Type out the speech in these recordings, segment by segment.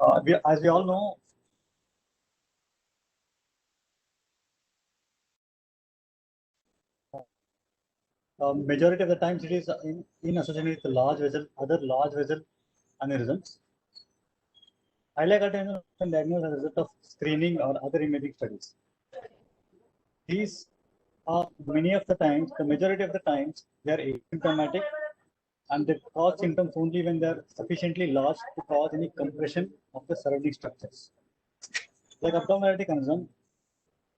As we all know, majority of the times it is in association with large vessel, other large vessel aneurysms. Iliac artery aneurysm is often diagnosed as a result of screening or other imaging studies. These are many of the times, the majority of the times, they are asymptomatic and they cause symptoms only when they are sufficiently large to cause any compression of the surrounding structures. Like abdominal aortic aneurysm,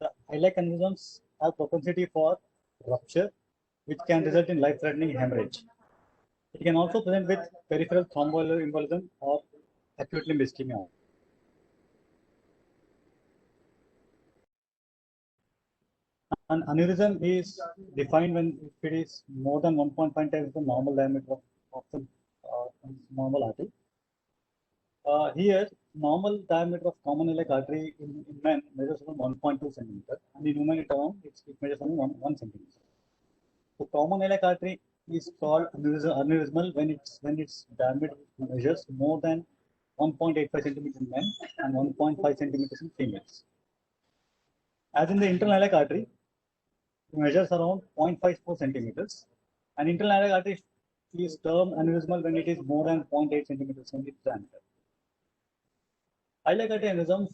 the iliac aneurysms have propensity for rupture, which can result in life-threatening hemorrhage. It can also present with peripheral thromboembolism or acute limb ischemia. An aneurysm is defined when it is more than 1.5 times the normal diameter of the normal artery. Here, normal diameter of common iliac artery in men measures around 1.2 centimeter, and in women it measures only 1 centimeter. So common iliac artery is called aneurysmal when its diameter measures more than 1.85 centimeters in men and 1.5 centimeters in females. As in the internal iliac artery, it measures around 0.54 centimeters, and internal iliac artery is termed aneurysmal when it is more than 0.8 centimeters in its diameter. Iliac artery aneurysms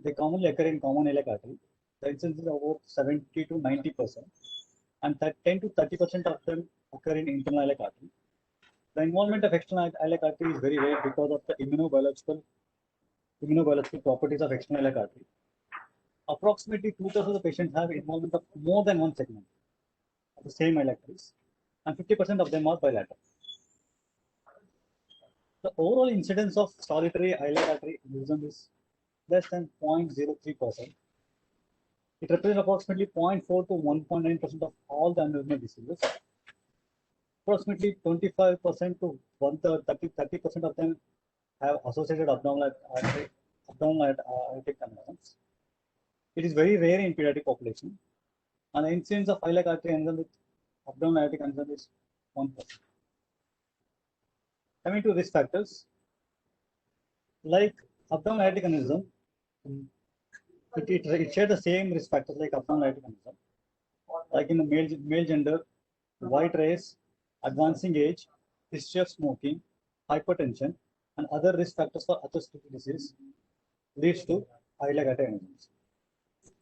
they commonly occur in common iliac artery. The incidence is about 70 to 90%, and 10 to 30% of them occur in internal iliac artery. The involvement of external iliac artery is very rare because of the immunobiological properties of external iliac artery. Approximately 2/3 of the patients have involvement of more than one segment of the same iliac arteries, and 50% of them are bilateral. The overall incidence of solitary iliac artery aneurysm is less than 0.03%. It represents approximately 0.4 to 1.9% of all the aneurysmal diseases. Approximately 25% to 30% of them have associated abdominal aortic aneurysms. It is very rare in pediatric population, and the incidence of iliac artery aneurysm with abdominal aortic aneurysm is 1%. Coming to risk factors, like abdominal aortic aneurysm, it shares the same risk factors like abdominal aortic aneurysm, like in the male gender, white race, advancing age, history of smoking, hypertension, and other risk factors for atherosclerotic disease leads to iliac artery aneurysms.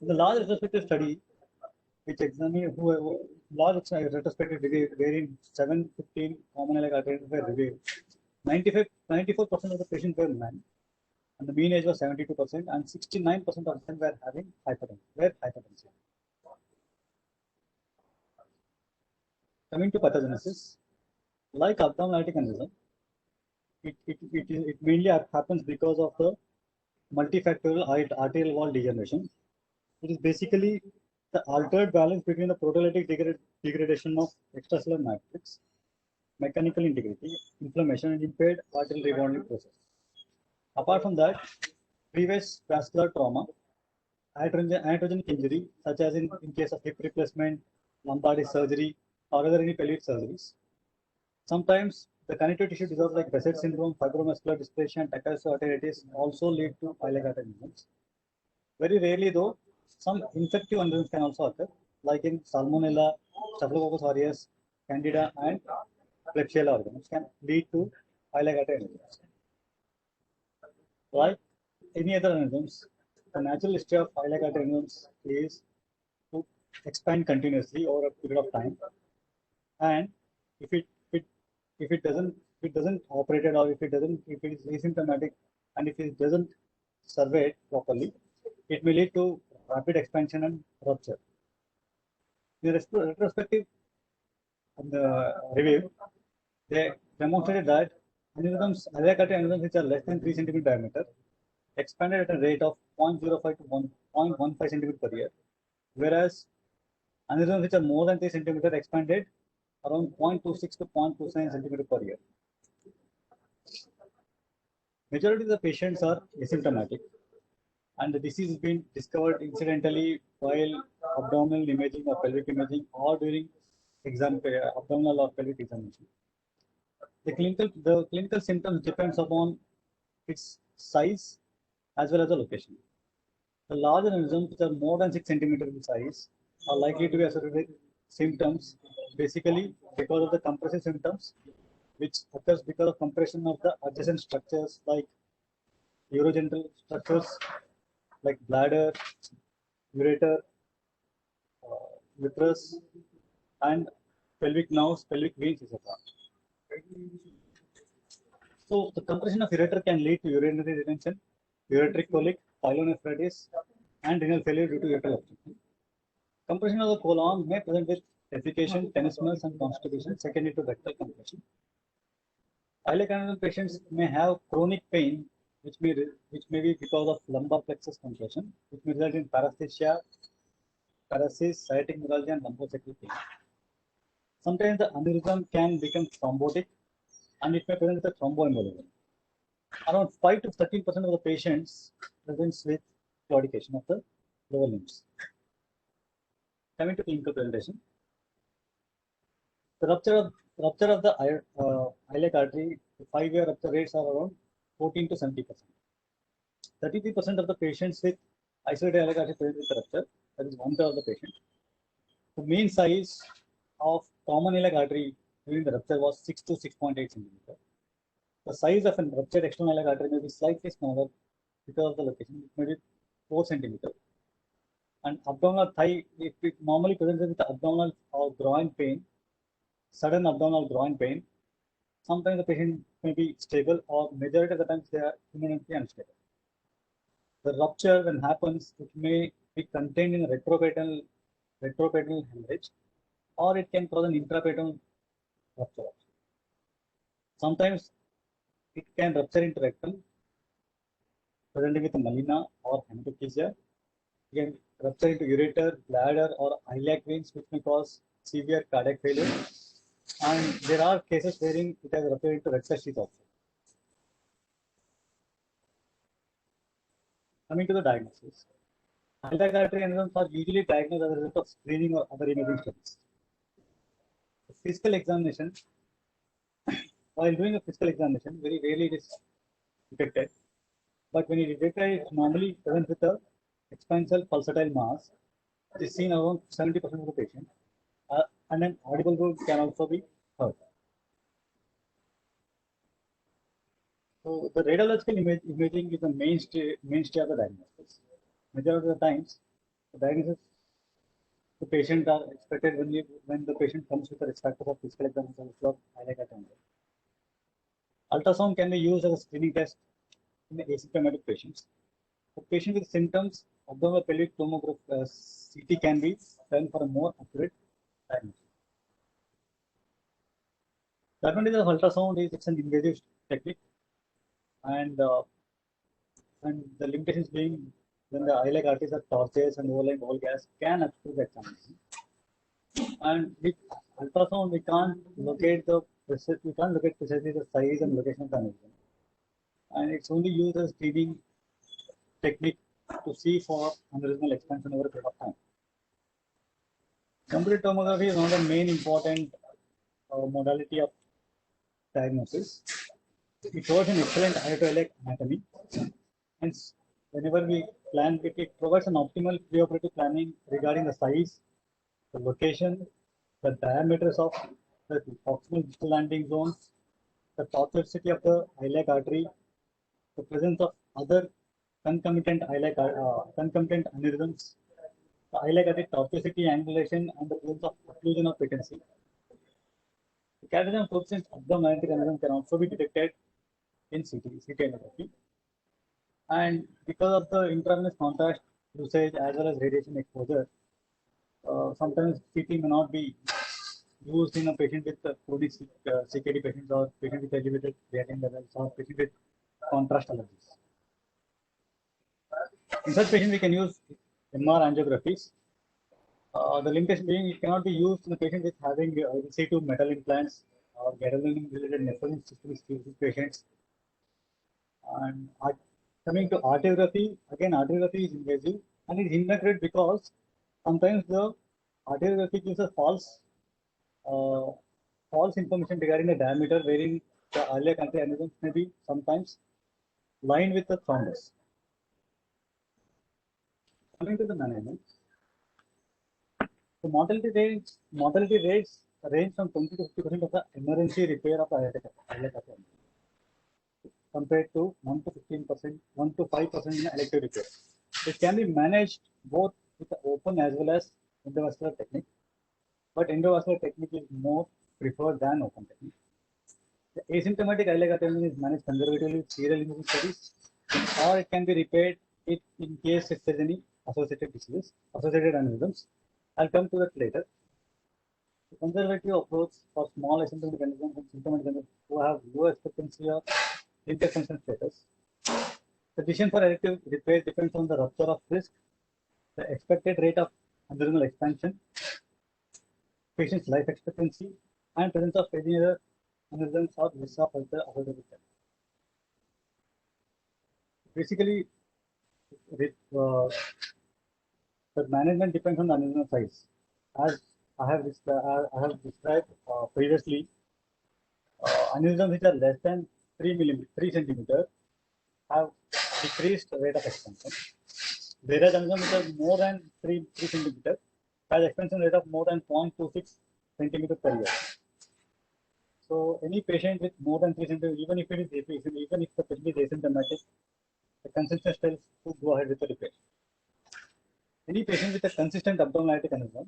The large retrospective study, which examined large retrospective review wherein 715 common iliac arteries were reviewed, 94% of the patients were men, and the mean age was 72%, and 69% of them were having hypertension. Coming to pathogenesis, like abdominal aortic aneurysm, it mainly happens because of the multifactorial arterial wall degeneration. It is basically the altered balance between the proteolytic degradation of extracellular matrix, mechanical integrity, inflammation, and impaired arterial rebonding process. Apart from that, previous vascular trauma, iatrogenic injury, such as in case of hip replacement, lumbar disc surgery, or other any pelvic surgeries. Sometimes the connective tissue disorders like Behcet syndrome, fibromuscular dysplasia, and tachycardia arteritis also lead to iliac artery aneurysms. Very rarely, though, some infective aneurysms can also occur, like in Salmonella, Staphylococcus aureus, Candida, and Klebsiella organisms can lead to iliac artery aneurysms. Like any other aneurysms, the natural history of iliac artery aneurysms is to expand continuously over a period of time, and if it doesn't operate at all, if it is asymptomatic, and if it doesn't survey properly, it may lead to rapid expansion and rupture. In the retrospective review, they demonstrated that iliac artery aneurysms which are less than 3 centimeter diameter expanded at a rate of 0.05 to 1.15 centimeter per year, whereas aneurysms which are more than 3 centimeter expanded around 0.26 to 0.29 centimeter per year. Majority of the patients are asymptomatic, and the disease has been discovered incidentally while abdominal imaging or pelvic imaging or during abdominal or pelvic examination. The clinical symptoms depends upon its size as well as the location. The larger aneurysms, which are more than 6 centimeters in size, are likely to be associated with symptoms, basically because of the compressive symptoms, which occurs because of compression of the adjacent structures like urogenital structures like bladder, ureter, uterus, and pelvic nerves, pelvic veins, etc. So the compression of ureter can lead to urinary retention, ureteric colic, pyelonephritis, and renal failure due to ureteral obstruction. Compression of the colon may present with defecation, tenesmus, and constipation secondary to rectal compression. Iliac aneurysm patients may have chronic pain, which may be because of lumbar plexus compression, which may result in paresthesia, paresis, sciatic neuralgia, and lumbosacral pain. Sometimes the aneurysm can become thrombotic, and it may present with a thromboembolism. Around 5 to 13% of the patients presents with claudication of the lower limbs. Coming to clinical presentation, the rupture of the iliac artery, the 5-year rupture rates are around 14 to 70%. 33% of the patients with isolated iliac artery present with the rupture, that is 1/3 of the patient. The mean size of common iliac artery during the rupture was 6 to 6.8 centimeter. The size of a ruptured external iliac artery may be slightly smaller because of the location. It may be 4 centimeter. And abdominal thigh, it normally presents with abdominal or groin pain, sudden abdominal groin pain. Sometimes the patient may be stable, or majority of the times they are imminently unstable. The rupture, when happens, it may be contained in a retroperitoneal hemorrhage, or it can cause an intraperitoneal rupture. Sometimes it can rupture into rectum, presenting with a melena or hematochezia. It can rupture into ureter, bladder, or iliac veins, which may cause severe cardiac failure. And there are cases wherein it has ruptured into rectal sheath also. Coming to the diagnosis, iliac artery aneurysms are usually diagnosed as a result of screening or other imaging studies. The physical examination, while doing a physical examination, very rarely it is detected. But when it is detected, it normally presents with a expansile pulsatile mass. It is seen around 70% of the patient, and an audible root can also be heard. So the radiological imaging is the mainstay of the diagnosis. Majority of the times, the diagnosis the patient are expected when the patient comes with a risk factor of physical examination of iliac artery. Ultrasound can be used as a screening test in the asymptomatic patients. For patients with symptoms, abdominal pelvic tomography CT can be done for a more accurate diagnosis. The advantage of ultrasound is it's an invasive technique, and the limitations being when the iliac arteries are tortuous and overlying whole gas can obstruct the examination. And with ultrasound, we can't locate precisely the size and location of the aneurysm. And it's only used as screening technique to see for aneurysmal expansion over a period of time. Computed tomography is one of the main important modality of diagnosis. It provides an excellent iliac anatomy. Hence, whenever we plan, it provides an optimal preoperative planning regarding the size, the location, the diameters of the proximal distal landing zones, the tortuosity of the iliac artery, the presence of other concomitant aneurysms, the iliac artery tortuosity, angulation, and the presence of occlusion of patency. The cadmium fluorescent abdominitic aneurysm can also be detected in CT angiography. And because of the intravenous contrast usage as well as radiation exposure, sometimes CT may not be used in a patient with chronic CKD patients, or patient with elevated creatinine levels, or patient with contrast allergies. In such patients, we can use MR angiographies. The limitation being it cannot be used in a patient with having IVC2 metal implants or gadolinium-related nephrotic systemic patients. And coming to arteriography, again, arteriography is invasive and it is inaccurate because sometimes the arteriography gives a false information regarding the diameter, wherein the iliac artery aneurysms may be sometimes lined with the thrombus. Coming to the management, the mortality rates range from 20 to 50% of the emergency repair of the iliac artery compared to 1 to 15%, 1 to 5% in elective repair. It can be managed both with the open as well as endovascular technique, but endovascular technique is more preferred than open technique. The asymptomatic iliac artery is managed conservatively with serial imaging studies, or it can be repaired in case if there is any associated diseases, associated aneurysms. I'll come to that later. The conservative approach for small asymptomatic aneurysms and symptomatic aneurysms who have low expectancy of intervention status. The decision for elective repair depends on the rupture of risk, the expected rate of aneurysmal expansion, patient's life expectancy, and presence of any other aneurysms or risk of further associated. Basically, the management depends on the aneurysmal size. As I have described previously, aneurysms which are less than 3 centimeter have decreased rate of expansion, whereas aneurysms which are more than 3 centimeter has expansion rate of more than 0.26 centimeter per year. So any patient with more than 3 centimeter, even if it is even if the patient is asymptomatic, the consensus tells to go ahead with the repair. Any patient with a consistent abdominal aortic aneurysm,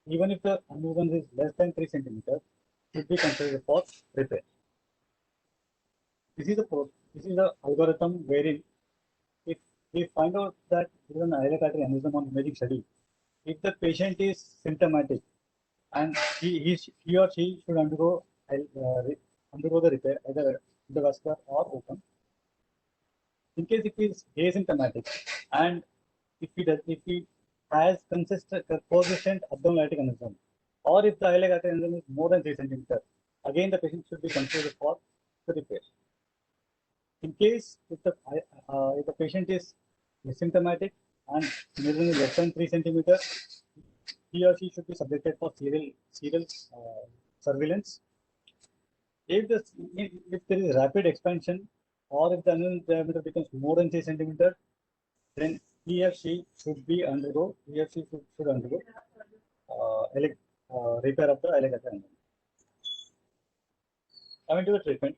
even if the aneurysm is less than 3 centimeters, should be considered for repair. This is the algorithm wherein if we find out that there is an iliac artery aneurysm on imaging study, if the patient is symptomatic and he or she should undergo the repair either endovascular or open. In case if he is asymptomatic and if he has persistent abdominal aortic aneurysm, or if the iliac artery aneurysm is more than 3 centimeters, again the patient should be considered for the repair. In case if the patient is asymptomatic and aneurysm is less than 3 centimeters, he or she should be subjected for serial surveillance. If there is rapid expansion, or if the aneurysm diameter becomes more than 3 centimeters, then he or she should undergo repair of the iliac artery. Coming to the treatment,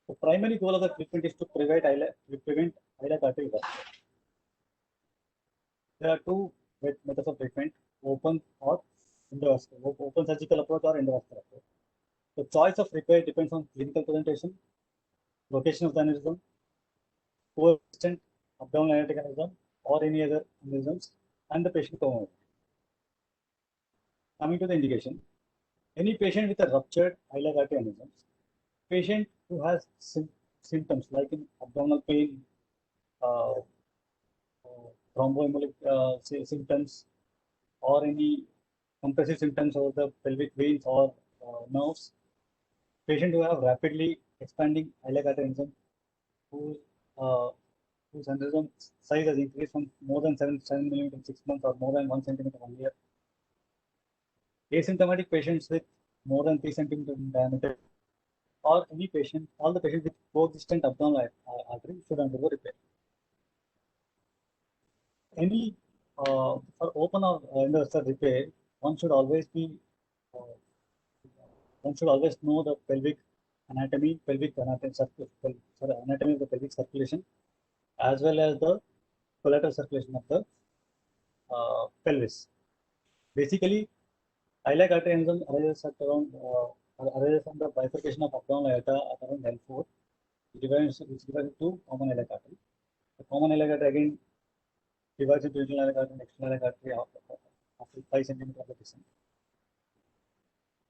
the primary goal of the treatment is to prevent iliac artery rupture. There are two methods of treatment: open or endovascular, open surgical approach or endovascular approach. The choice of repair depends on clinical presentation, location of the aneurysm, persistent abdominal aortic aneurysm or any other aneurysms, and the patient comorbidity. Coming to the indication, any patient with a ruptured iliac artery aneurysm, patient who has symptoms like in abdominal pain, thromboembolic symptoms, or any compressive symptoms over the pelvic veins or nerves, patient who have rapidly expanding iliac artery aneurysm, whose aneurysm size has increased from more than 7 mm in 6 months or more than 1 centimeter in 1 year. Asymptomatic patients with more than 3 centimeter in diameter, or any patient, all the patients with persistent abdominal artery should undergo repair. Any for open or endovascular repair, one should always know the anatomy of the pelvic circulation, as well as the collateral circulation of the pelvis. Basically, iliac artery aneurysm arises from the bifurcation of abdominal aorta at around L4, which divides into common iliac artery. The common iliac artery again divides into internal iliac artery and external iliac artery after 5 centimeters of the descent.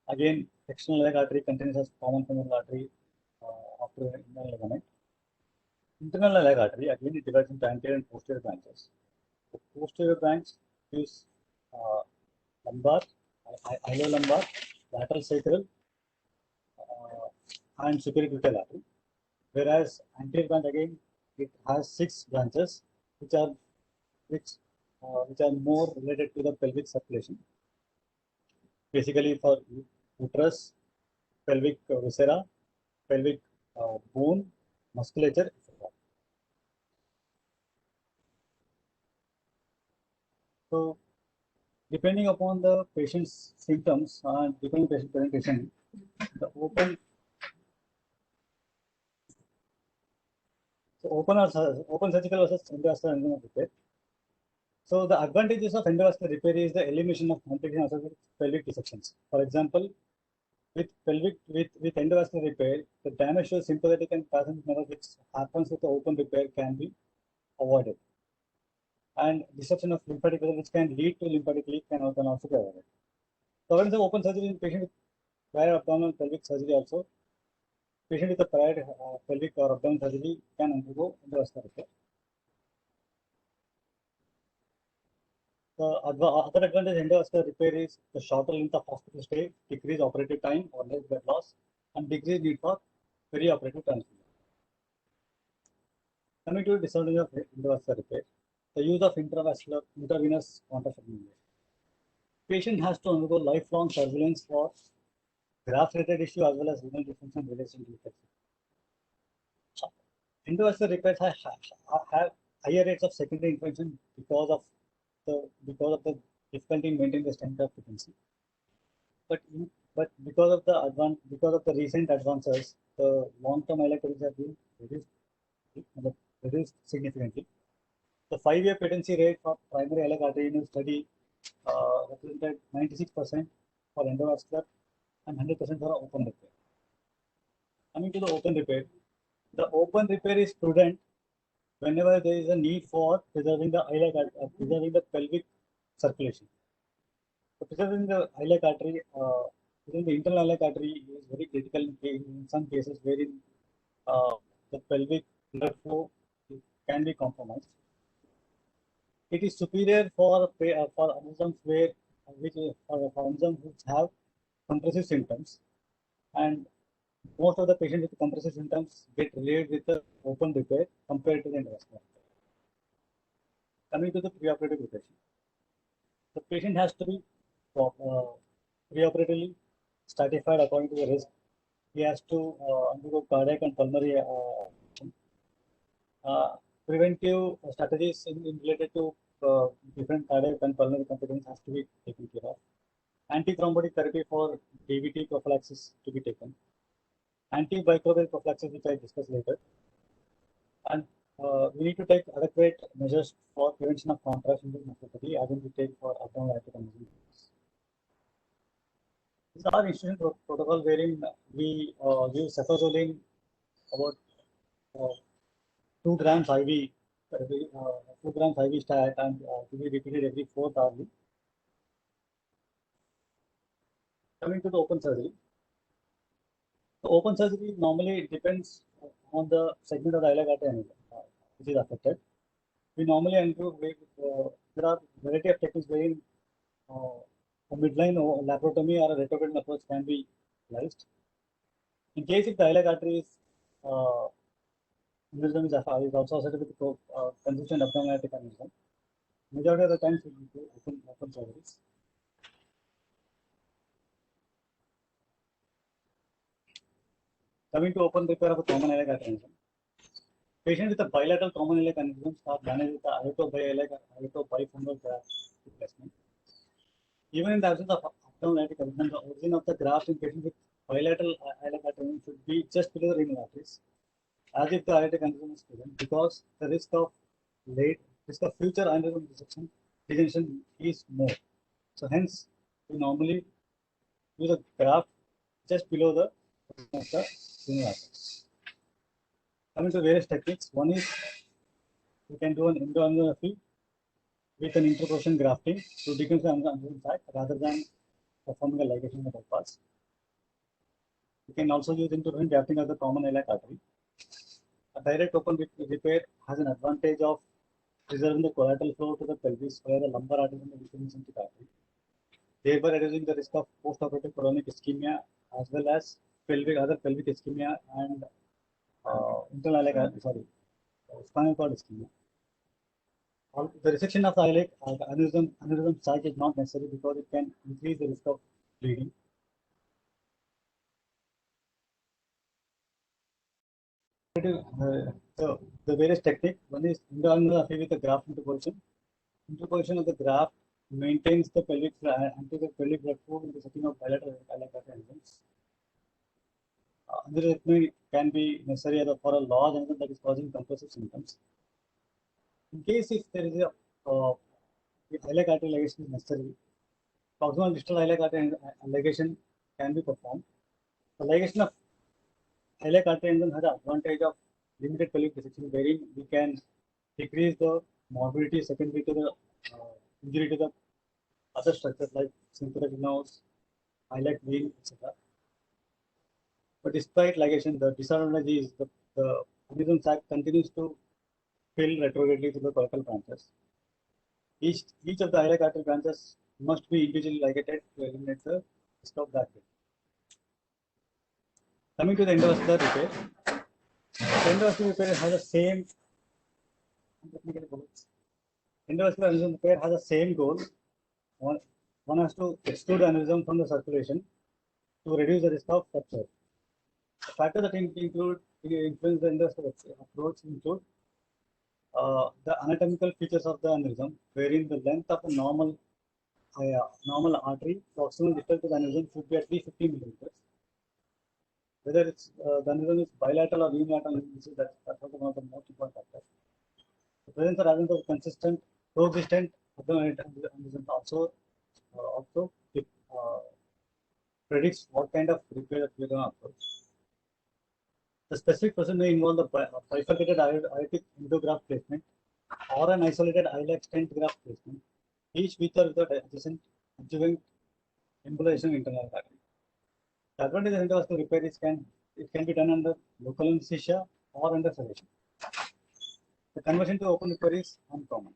Again, external iliac artery contains as common femoral artery after internal ligament. Internal iliac artery again it divides into anterior and posterior branches. The posterior branch is lumbar, ilolumbar, lateral sacral, and superior gluteal artery. Whereas anterior branch again it has 6 branches which are more related to the pelvic circulation. Basically for uterus, pelvic viscera, pelvic bone, musculature, etc. So depending upon the patient's symptoms and depending on patient presentation, the open surgical versus endovascular angina repair. So the advantages of endovascular repair is the elimination of complications associated with pelvic dissections. For example, with endovascular repair, the damage to sympathetic and parasympathetic nerves which happens with the open repair can be avoided, and disruption of lymphatic vessels which can lead to lymphatic leak can also be avoided. So when the open surgery in patient with prior abdominal pelvic surgery also, patient with a prior pelvic or abdominal surgery can undergo endovascular repair. The other advantage of endovascular repair is the shorter length of hospital stay, decreased operative time or less blood loss, and decreased need for perioperative transfusion. Coming to the disadvantage of endovascular repair, the use of intravenous contrast administration. Patient has to undergo lifelong surveillance for graft-related issue as well as renal dysfunction related to infection. Endovascular repairs have higher rates of secondary infection because of the difficulty in maintaining the strength of frequency. But because of the recent advances, the long-term electrolytes have been reduced significantly. The 5-year patency rate for primary iliac artery study represented 96% for endovascular and 100% for open repair. Coming to the open repair, the open repair is prudent whenever there is a need for preserving the pelvic circulation. So preserving the iliac artery, preserving the internal iliac artery is very critical in some cases wherein the pelvic blood flow can be compromised. It is superior for aneurysms which have compressive symptoms, and most of the patients with compressive symptoms get relieved with the open repair compared to the endovascular. Coming to the preoperative reparation, the patient has to be preoperatively stratified according to the risk. He has to undergo cardiac and pulmonary preventive strategies related to different cardiac and pulmonary complications has to be taken care of. Antithrombotic therapy for DVT prophylaxis to be taken. Antimicrobial prophylaxis, which I discuss later. And we need to take adequate measures for prevention of contraction-induced nephropathy, as we take for abdominal aortic aneurysm. These are institution protocol wherein we use cefazolin about 2 grams IV, 2 grams IV stat, and to be repeated every 4th hourly. Coming to the open surgery. The open surgery normally depends on the segment of the iliac artery which is affected. We normally there are variety of techniques wherein a midline or laparotomy or a retrograde approach can be utilized. In case if the iliac artery is aneurysm is also associated with consistent abdominal aortic aneurysm, majority of the times we do open surgeries. Coming to open repair of a common iliac artery aneurysm. Patient with a bilateral common iliac aneurysm are managed with the ioto-bifungal graft replacement. Even in the absence of abdominal aortic aneurysm, the origin of the graft in patients with bilateral iliac artery aneurysm should be just below the renal arteries, as if the aortic aneurysm is present, because the risk of future aneurysm degeneration is more. So hence, we normally use a graft just below the renal arteries. Coming to various techniques, one is we can do an endoangiography with an interposition grafting to decrease the aneurysm site rather than performing a ligation in the bypass. We can also use interposition grafting of the common iliac artery. A direct open repair has an advantage of preserving the collateral flow to the pelvis via the lumbar artery and the vitreous artery, thereby reducing the risk of postoperative colonic ischemia as well as other pelvic ischemia and spinal cord ischemia. The resection of the iliac aneurysm site is not necessary because it can increase the risk of bleeding. So the various technique, one is endoangiography with the graft interposition. Interposition of the graft maintains the pelvic anterior pelvic blood flow in the setting of bilateral iliac artery aneurysms. Aneurysm can be necessary for a large aneurysm that is causing compressive symptoms. In case if there is a iliac artery ligation is necessary, proximal distal iliac artery ligation can be performed. The ligation of iliac artery aneurysm has the advantage of limited pelvic dissection, wherein we can decrease the morbidity secondary to the injury to the other structures like sympathetic nerves, iliac vein, etc. But despite ligation, the disadvantage is the aneurysm sac continues to fill retrogradely to the coracal branches. Each of the iliac artery branches must be individually ligated to eliminate the risk of back pain. Coming to the endovascular repair, the endovascular repair has the same. Endovascular aneurysm repair has the same goal. One has to exclude aneurysm from the circulation to reduce the risk of rupture. The factors that influence the endovascular approach include the anatomical features of the aneurysm, wherein the length of the normal artery proximal distal to the aneurysm should be at least 50 millimeters. Whether it's the aneurysm is bilateral or unilateral, that's one of the most important factors. The presence or absence of consistent coexistent aneurysm also predicts what kind of repair that we are going to approach. The specific procedure may involve the bifurcated aortic endograft placement or an isolated iliac stent graft placement, each with or without adjuvant embolization internal artery. The advantage of endovascular repair is it can be done under local anesthesia or under sedation. The conversion to open repair is uncommon.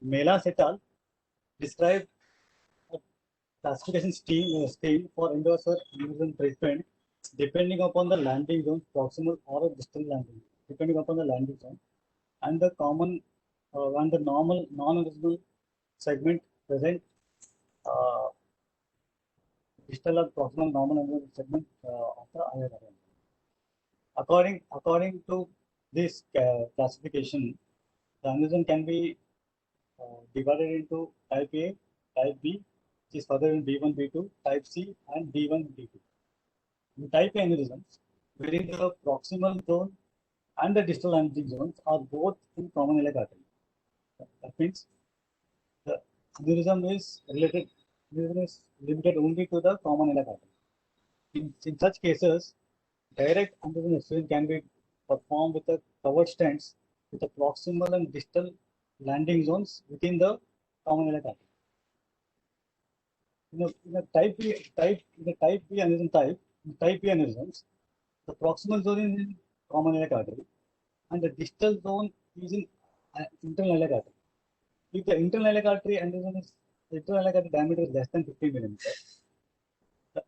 Melas et al. Described a classification scheme for endovascular aneurysm treatment depending upon the landing zone, proximal or a distal landing, depending upon the landing zone, and the common and the normal non-aneurysmal segment present distal or proximal normal aneurysmal segment of the iliac artery. According to this classification, the aneurysm can be divided into type A, type B, which is further in B1, B2, type C, and D1, D2. In type A aneurysms, wherein the proximal zone and the distal landing zones are both in common iliac artery. That means the aneurysm is limited only to the common iliac artery. In such cases, direct aneurysm excision can be performed with the covered stents with the proximal and distal landing zones within the common iliac artery. In the type B aneurysms, the proximal zone is in common iliac artery and the distal zone is in internal iliac artery. If the internal iliac artery aneurysm is the internal iliac artery diameter is less than 50 millimeters, the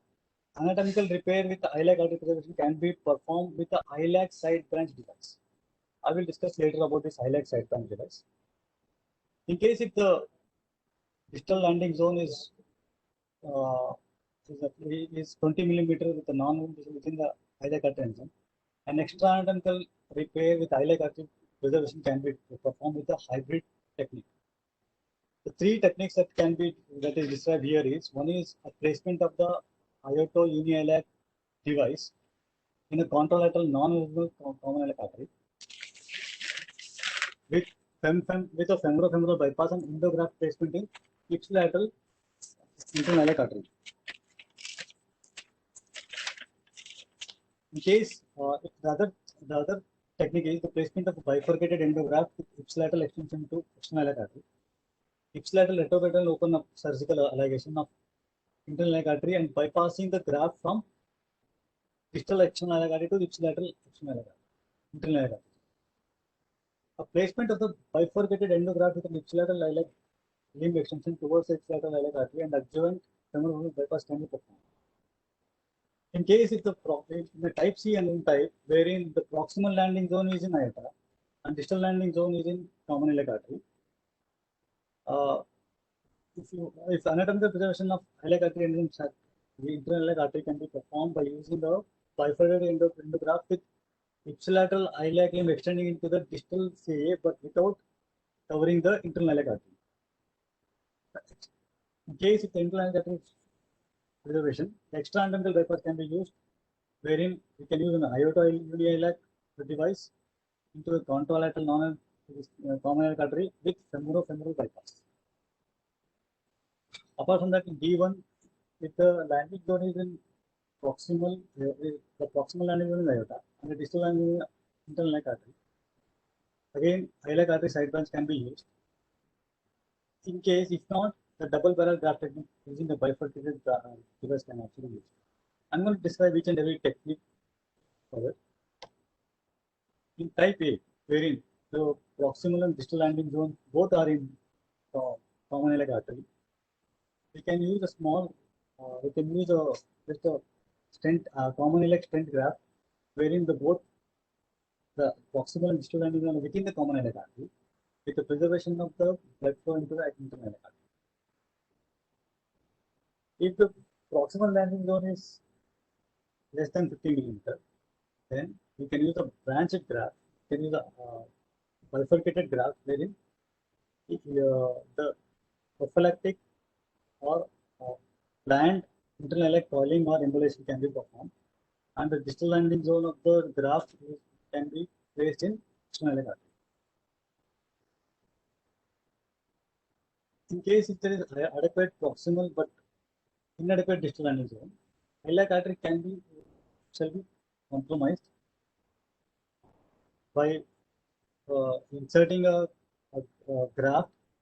anatomical repair with the iliac artery preservation can be performed with the iliac side branch device. I will discuss later about this iliac side branch device. In case if the distal landing zone is 20 millimeters with the within the iliac artery aneurysm, an extra anatomical repair with iliac artery preservation can be performed with a hybrid technique. The three techniques that is described here is: one is a placement of the ioto uniiliac device in a contralateral non-visible common iliac artery with a femorofemoral bypass and endograft placement in ipsilateral internal iliac artery. In case the other technique is the placement of a bifurcated endograft with ipsilateral extension to external iliac artery. Ipsilateral retrograde open up surgical ligation of internal iliac artery and bypassing the graft from distal external iliac artery to ipsilateral external iliac artery, internal iliac artery. A placement of the bifurcated endograft with an ipsilateral iliac limb extension towards the ipsilateral iliac artery and adjoint femoral bypass can be performed. In case if the type C and type, wherein the proximal landing zone is in aorta and distal landing zone is in common iliac artery, if anatomical preservation of iliac artery aneurysm, the internal iliac artery can be performed by using the bifurcated endograft with ipsilateral iliac limb extending into the distal CA but without covering the internal iliac artery. In case if the internal artery preservation, the extra anatomical bypass can be used, wherein we can use an aorta iliac device into a contralateral common artery with femorofemoral bypass. Apart from that, in D1, if the landing zone is in proximal, the proximal landing zone is aorta, and the distal landing zone is internal iliac artery. Again, iliac artery side branch can be used. In case, if not, the double barrel graft technique using the bifurcated device can actually be used. I'm going to describe each and every technique for it. In type A, wherein the proximal and distal landing zone both are in common iliac artery, we can use a small, we can use just a stent, common iliac stent graft, wherein both the proximal and distal landing zone are within the common iliac artery, with the preservation of the blood flow into the internal iliac artery. If the proximal landing zone is less than 50 millimeter, then we can use a branched graft, we can use a bifurcated graft, wherein the prophylactic or planned internal iliac coiling or embolization can be performed, and the distal landing zone of the graft can be placed in external iliac artery. In case if there is adequate proximal but inadequate distal landing zone, iliac artery shall be compromised by inserting a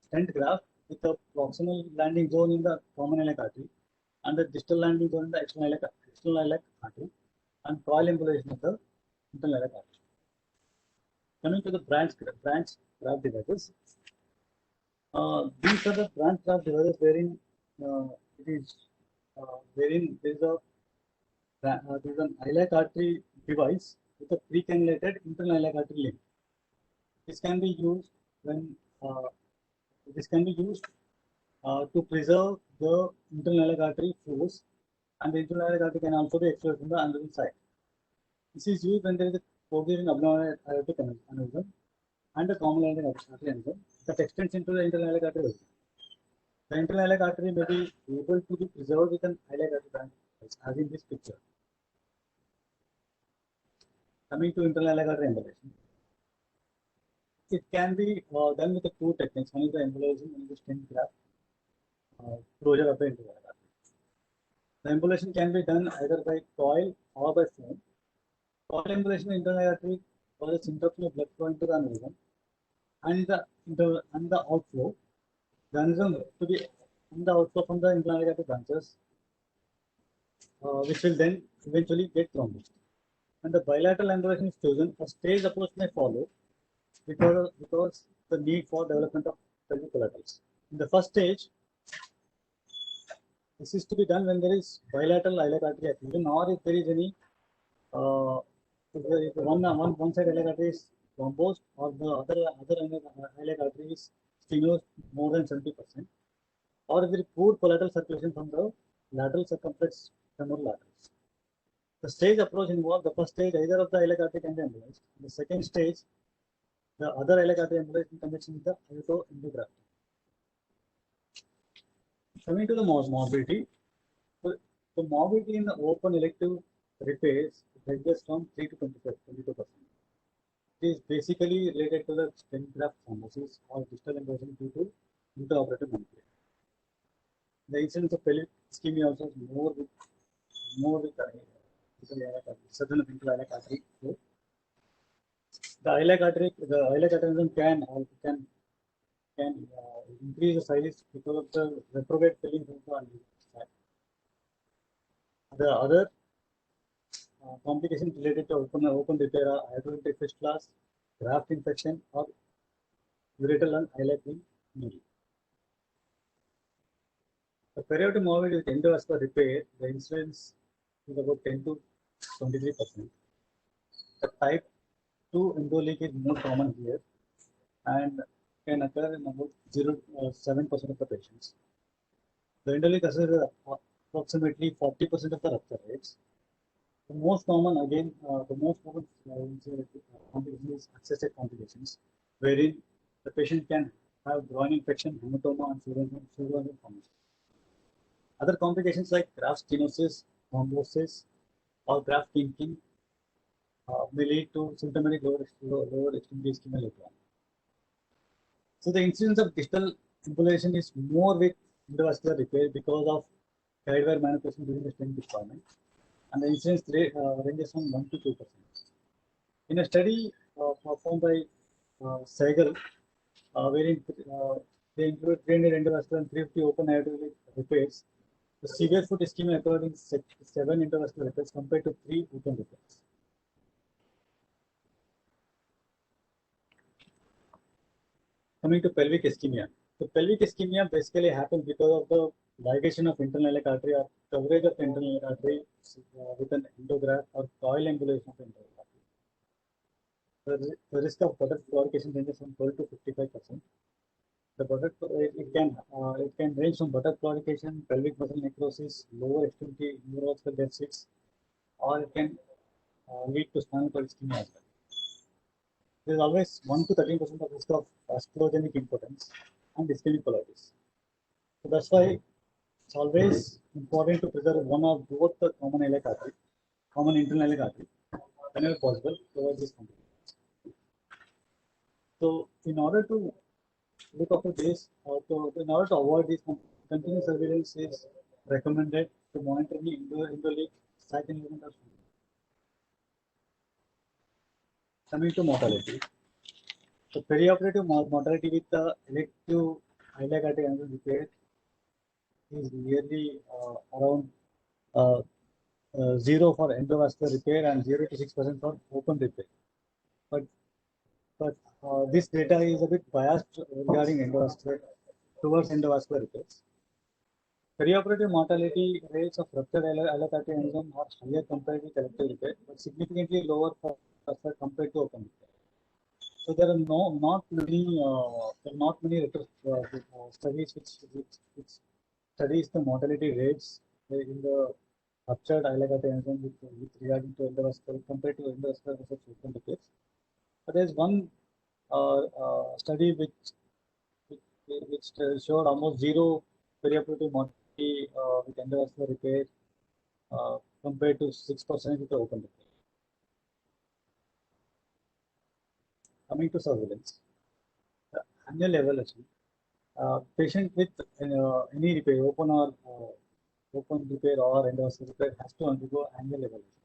stent graft with a proximal landing zone in the common iliac artery and the distal landing zone in the external iliac artery, and coil embolization of the internal iliac artery. Coming to the branch graft devices, these are the branch graft devices wherein it is wherein there is an iliac artery device with a precannulated internal iliac artery link. This can be used when to preserve the internal iliac artery flows, and the internal iliac artery can also be extruded from the anterior side. This is used when there is a coherent abnormal aortic aneurysm and a common iliac artery aneurysm that extends into the internal iliac artery. The internal iliac artery may be able to be preserved with an iliac artery branch, as in this picture. Coming to internal iliac artery embolization, it can be done with the two techniques. One is the embolization, one is the stent graft closure of the internal iliac artery. The embolization can be done either by coil or by foam. Coil embolization in the internal artery causes interruption of blood flow into the aneurysm, and the outflow. The aneurysm to be and the outflow from the internal iliac artery branches, which will then eventually get thrombosed. And the bilateral embolization is chosen. A staged approach may follow because the need for development of pelvic collaterals. In the first stage, this is to be done when there is bilateral iliac artery occlusion, or if there is any if one side iliac artery is thrombosed or the other iliac artery is stenosed more than 70%, or if there is poor collateral circulation from the lateral circumflex femoral arteries. The stage approach involves the first stage either of the iliac artery can be embolized. The second stage, the other iliac artery embolized in connection with the aortoendograft. Coming to the morbidity, the morbidity in the open elective repairs ranges from 3 to 22%. It is basically related to the stent graft thrombosis or distal embolization due to intraoperative manipulation. The incidence of pelvic ischemia also is more with certain iliac artery flow. The iliac artery aneurysm can increase the size because of the retrograde filling from the aneurysm side. The other complications related to open repair are hydrolytic fistulas, graft infection, or ureteral and iliac needle. The periodic morbidity with endovascular repair, the incidence is about 10 to 23%. The type 2 endoleak is more common here and can occur in about 0.7% of the patients. The endoleak occurs approximately 40% of the rupture rates. The most common complication is accessory complications, wherein the patient can have groin infection, hematoma, and fluid formation. Other complications like graft stenosis, thrombosis, or graft kinking may lead to symptomatic lower extremity ischemia later on. So the incidence of distal emboliation is more with endovascular repair because of guide wire manipulation during the stent deployment, and the incidence rate ranges from 1 to 2%. In a study performed by Sehgal, wherein they include 300 endovascular and 350 open aortic repairs, the severe foot ischemia occurred in 7 endovascular repairs compared to 3 open repairs. Coming to pelvic ischemia. The pelvic ischemia basically happens because of the ligation of internal iliac artery or coverage of internal iliac artery with an endograft or coil embolization of the internal artery. The risk of buttock claudication ranges from 12 to 55%. The buttock it can range from buttock claudication, pelvic muscle necrosis, lower extremity neurological deficits, or it can lead to spinal cord ischemia as well. There is always 1 to 13% of risk of vasculogenic impotence and ischemic colitis. So that's why it's always important to preserve one or both the common iliac artery, common internal iliac artery, whenever possible, to avoid this complications. So in order to look after this, in order to avoid this, continuous surveillance is recommended to monitor the endoleak site involvement of. Coming to mortality. So perioperative mortality with the elective iliac artery angle repair is nearly around 0 for endovascular repair and 0 to 6% for open repair. But this data is a bit biased regarding towards endovascular repairs. Perioperative mortality rates of ruptured iliac artery aneurysm are higher compared with elective repair, but significantly lower compared to open repair. So there are not many studies which studies the mortality rates in the ruptured iliac artery aneurysm with regarding to endovascular compared to endovascular versus open repairs. But there is one study which showed almost zero perioperative mortality with endovascular repair compared to 6% with the open repair. Coming to surveillance, annual evaluation. Patient with any repair, open repair or endovascular repair, has to undergo annual evaluation.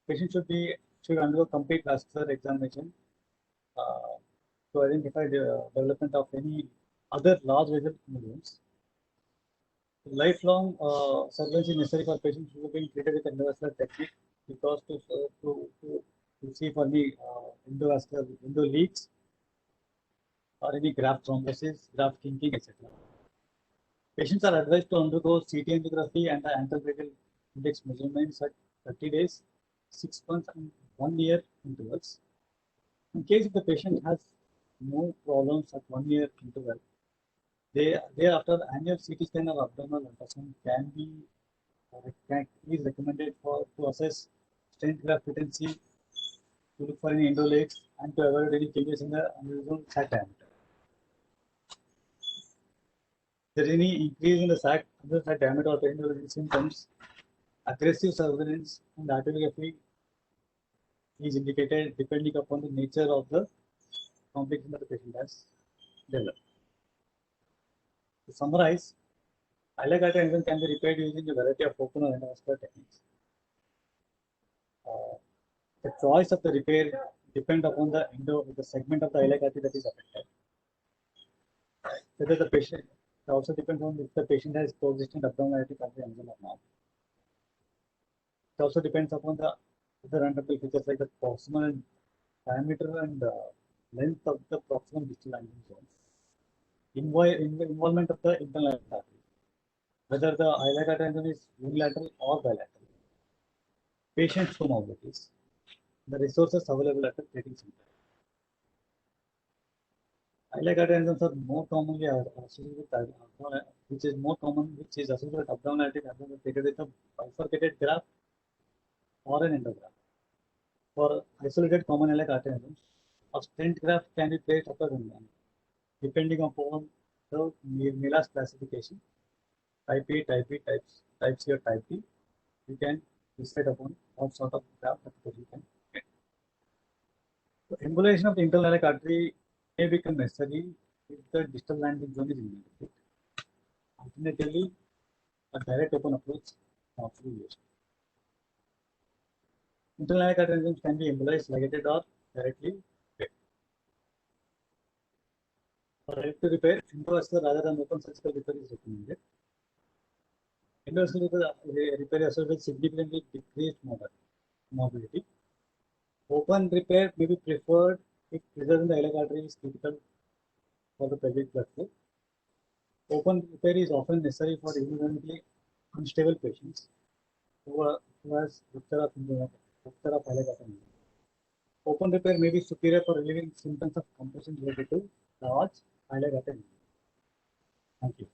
Patient should undergo complete vascular examination to identify the development of any other large vessel wounds. Lifelong surveillance is necessary for patients who have been treated with endovascular technique because to see for any endovascular endo leaks or any graft thrombosis, graft kinking, etc. Patients are advised to undergo CT angiography and the anterogradial index measurements at 30 days, 6 months, and 1 year intervals. In case if the patient has no problems at 1 year interval, thereafter annual CT scan or abdominal ultrasound is recommended to assess stent graft patency, to look for any endoleaks, and to avoid any changes in the aneurysmal sac diameter. If there is any increase in the sac diameter of the endoleak symptoms, aggressive surveillance and arteriography is indicated depending upon the nature of the complication that the patient has developed. To summarize, iliac artery aneurysm can be repaired using a variety of open or endovascular techniques. The choice of the repair depends upon the segment of the iliac artery that is affected. Whether the patient, it also depends on if the patient has coexistent abdominal aortic artery aneurysm or not. It also depends upon the other anatomical features like the proximal diameter and length of the proximal distal angulum zones. Involvement of the internal iliac artery, whether the iliac artery aneurysm is unilateral or bilateral. Patient's comorbidities, the resources available at the treating center. Iliac artery aneurysms are more commonly associated with abdominal, which is associated with abdominal aortic aneurysm treated with a bifurcated graft or an endograft. For isolated common iliac artery aneurysms, a stent graft can be placed after 1 month. depending upon the Melas classification, type A, type B, type C, or type D. You can decide upon what sort of graft you can get. So embolization of the internal iliac artery may become necessary if the distal landing zone is inadequate. Alternatively, a direct open approach can also be used. Internal iliac artery enzymes can be embolized, ligated, or directly fed. For help to repair, endovascular rather than open surgical repair is recommended. Endovascular repair is associated with significantly decreased mobility. Open repair may be preferred if pressure in the iliac artery is critical for the pelvic blood flow. Open repair is often necessary for hemodynamically unstable patients who has rupture of iliac artery. Open repair may be superior for relieving symptoms of compression related to large iliac artery. Thank you.